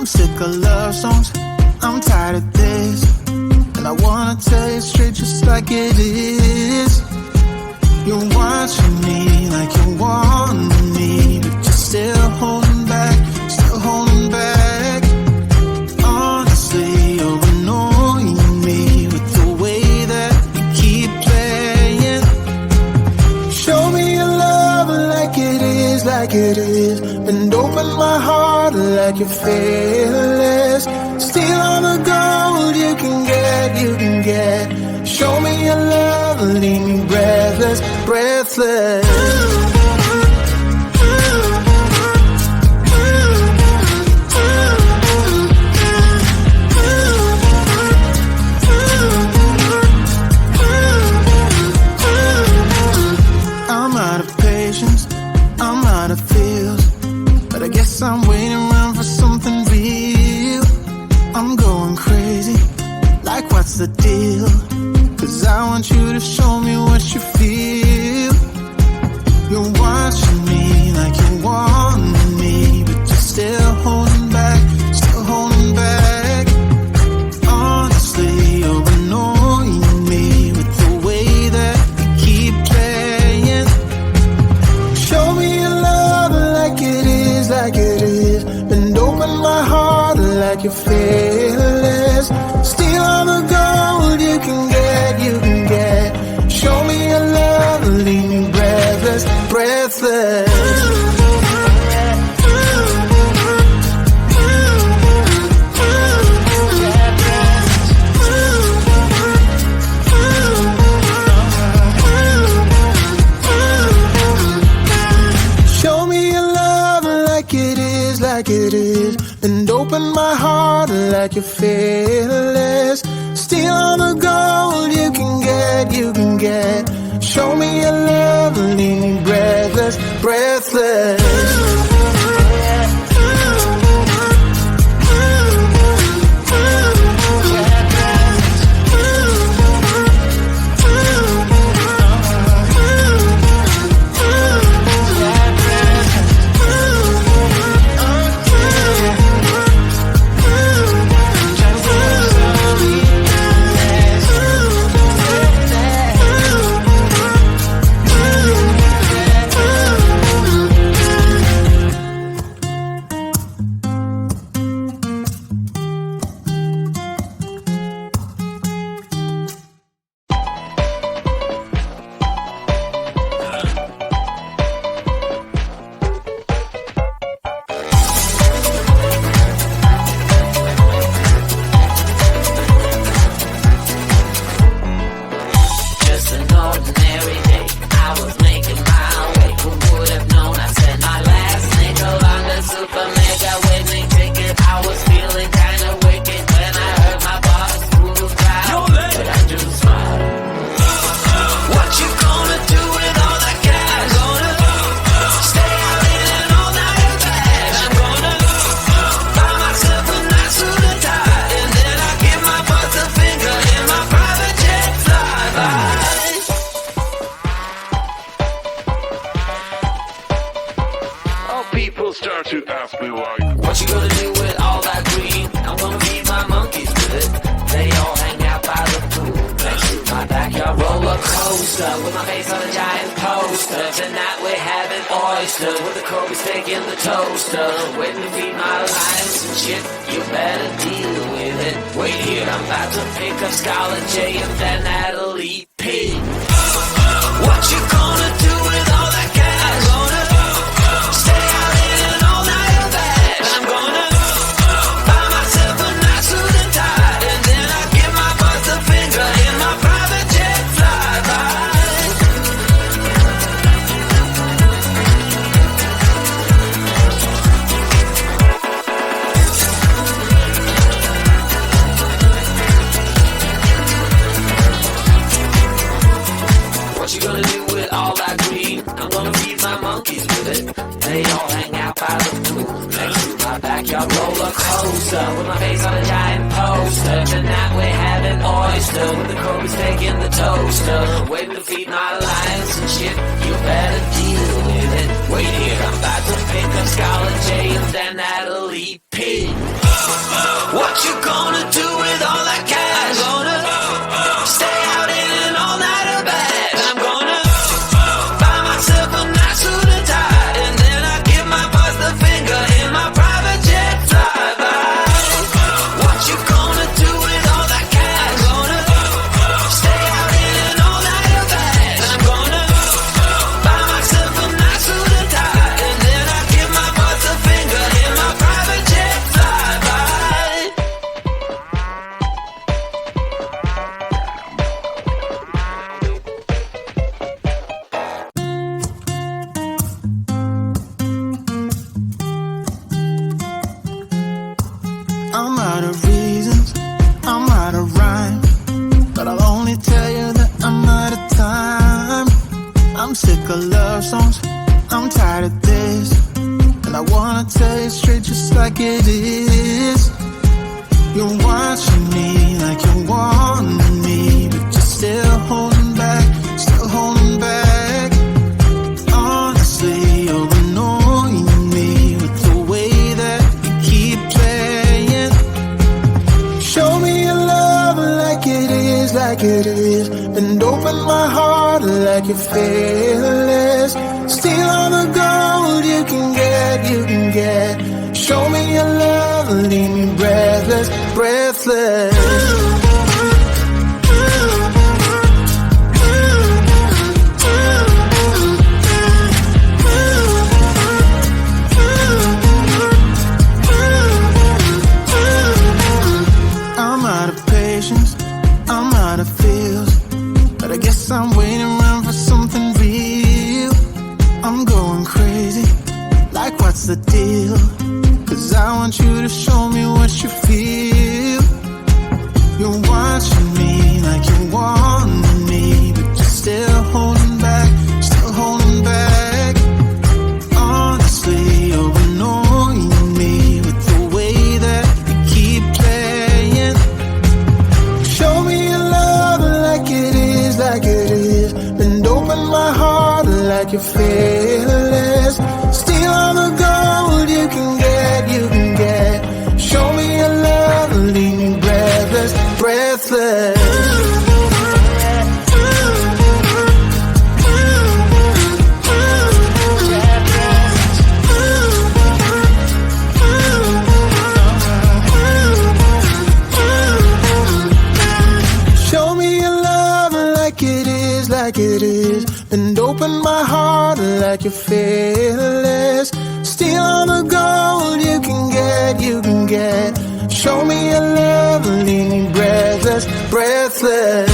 I'm sick of love songs, I'm tired of this, and I wanna tell you straight just like it is. You're watching me like you want me, but you're still holding back, still holding back. Honestly, you're annoying me with the way that you keep playing. Show me your love like it is, like it is. And open my heart like you're fearless. Steal all the gold you can get, you can get. Show me your love, leave me breathless, breathless. I'm out of patience, I'm out of feels, but I guess I'm waiting around for something real. I'm going crazy, like what's the deal? 'Cause I want you to show me what you feel. You're watching me like you want me, but you're still holding back, still holding back. Honestly, you're annoying me with the way that you keep playing. Show me your love like it is, like it is. And open my heart like you're fearless. Steal all the gold you can get, you can get. Show me your love, leave me breathless, breathless. Show me your love like it is, like it is. And open my heart like you're fearless. Steal all the gold you can get, you can get. Show me your love, leave me breathless, breathless. Start to ask me like, what you gonna do with all that green? I'm gonna feed my monkeys with it. They all hang out by the pool next to my backyard roller coaster with my face on a giant poster. Tonight we're having oysters with the Kobe steak in the toaster. Waiting to feed my lions and shit. You better deal with it. Wait here, I'm about to pick up Scarlet J and then Natalie P. What you gonna do with all that cash? Stay out in an all-nighter bag. I'm gonna buy myself a nice suit and tie, and then I give my boss a finger in my private jet flyby. What you gonna do with all that green? I'm gonna feed my monkeys with it. They all hang out by the pool next to my backyard roller coaster with my face on a giant poster. Tonight we're having oyster with the Kobe steak in the toaster. Waiting to feed my lions and shit. You better deal with it. Wait here, I'm about to pick up Scarlet J and then Natalie P. What you gonna do with all that cash? I'm gonna stay out in an all-nighter bag. I'm gonna buy myself a nice suit and tie, and then I give my boss the finger in my private jet flyby. What you gonna do with all that cash? I'm gonna stay out in an all-nighter bag. I'm gonna buy myself a nice suit and tie, and then I give my boss the finger in my private jet flyby. I'm out of reasons, I'm out of rhyme, but I'll only tell you that I'm out of time. I'm sick of love songs, I'm tired of this, and I wanna tell you straight just like it is. You're watching me like you're wanting me, but you're still holding back, still holding back. Honestly, you're annoying me with the way that you keep playing. Show me your love like it is, like it is. And open my heart like you're fearless. Steal all the gold you can get, you can get. Show me your love, leave me breathless, breathless. I'm out of patience, I'm out of feels, but I guess I'm waiting around for something real. I'm going crazy, like what's the deal? 'Cause I want you to show me what you feel. You're watching me like you're wanting me, but you're still holding back, still holding back. Honestly, you're annoying me with the way that you keep playing. Show me your love like it is, like it is. And open my heart like you're fearless. Steal all the gold you can get, you can get. Show me your love, leave me breathless, breathless. Show me your love like it is, like it is. And open my heart like you're fearless. Steal all the gold you can get, you can get. Show me your love, leave me breathless, breathless.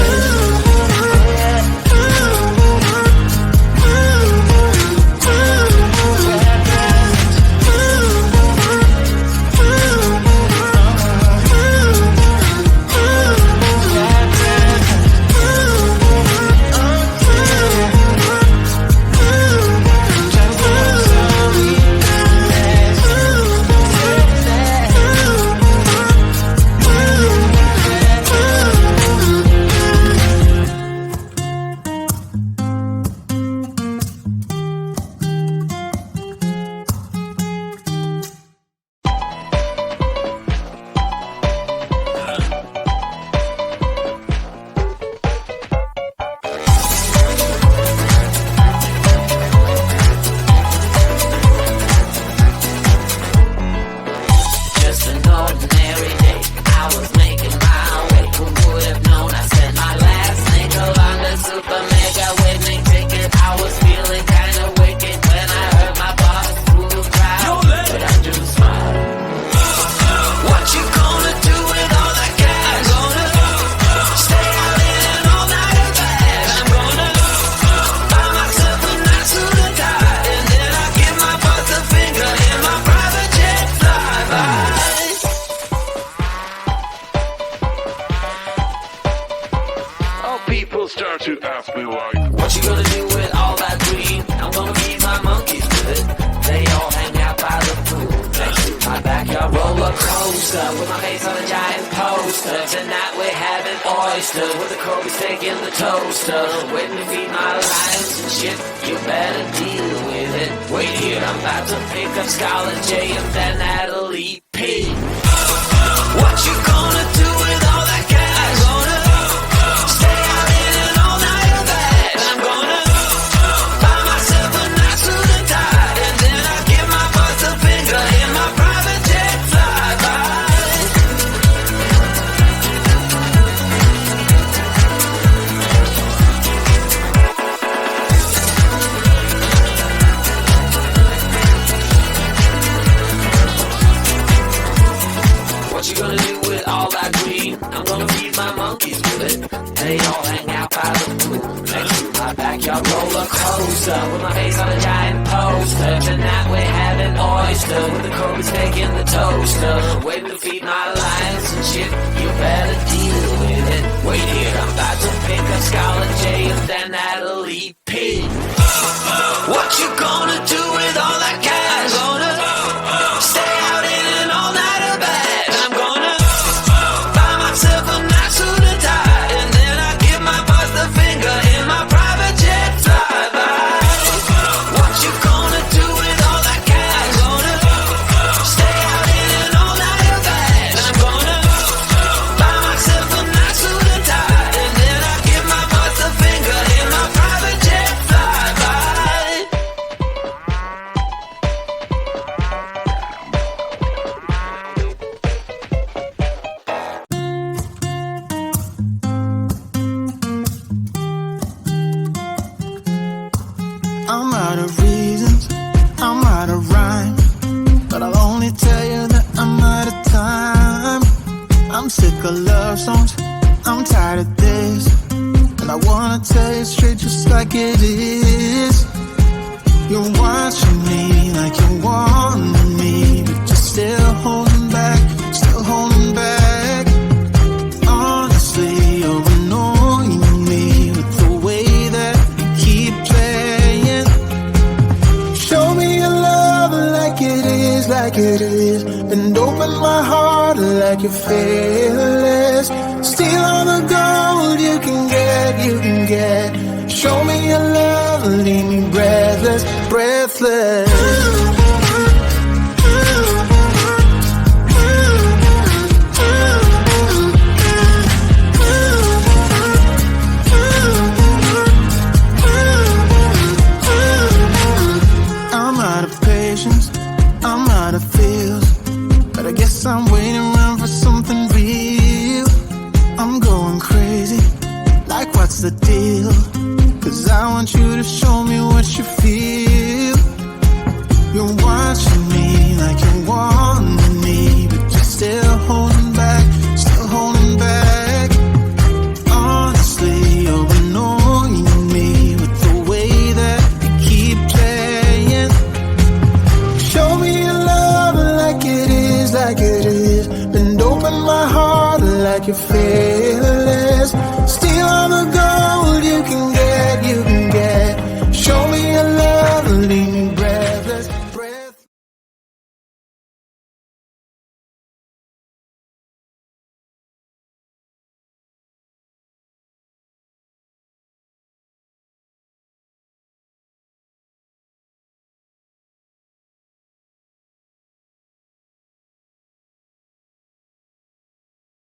start to ask me like, what you gonna do with all that green? I'm gonna feed my monkeys with it. They all hang out by the pool next to my backyard roller coaster with my face on a giant poster. Tonight we're having oysters with the Kobe steak in the toaster. Waiting to feed my lions and shit. You better deal with it. Wait here, I'm about to pick up Scarlet J and then Natalie P. They all hang out by the pool next to my backyard roller coaster with my face on a giant poster. Tonight we're having oyster with the Kobe's making the toaster. Waiting to feed my lions and shit. You better deal with it. Wait here, I'm about to pick a Scarlet J and then Natalie P. What you gonna do with all that cash? Gonna stay out in an all-nighter bag. I'm gonna buy myself a nice suit and tie, and then I give my boss the finger in my private jet flyby. What you gonna do with all that cash? Gonna stay out in an all-nighter bag. I'm gonna buy myself a nice suit and tie, and then I give my boss the finger in my private jet flyby. I'm out of reasons, I'm out of rhyme, but I'll only tell you that I'm out of time. I'm sick of love songs, I'm tired of this, and I wanna tell you straight just like it is. You're watching me like you want me, but you're still holding back, still holding back. Honestly, you're annoying me with the way that you keep playing. Show me your love like it is, like it is, and open my heart like you're fearless. Steal all the gold you can get, you can get. Show me your love, leave me breathless, breathless. I'm out of patience, I'm out of feels, but I guess I'm waiting around for something real. I'm going crazy, like what's the deal? 'Cause I want you to show me what you feel. You're watching me like you want me, but you're still holding back, still holding back. Honestly, you're annoying me with the way that you keep playing. Show me your love like it is, and open my heart like you're fearless.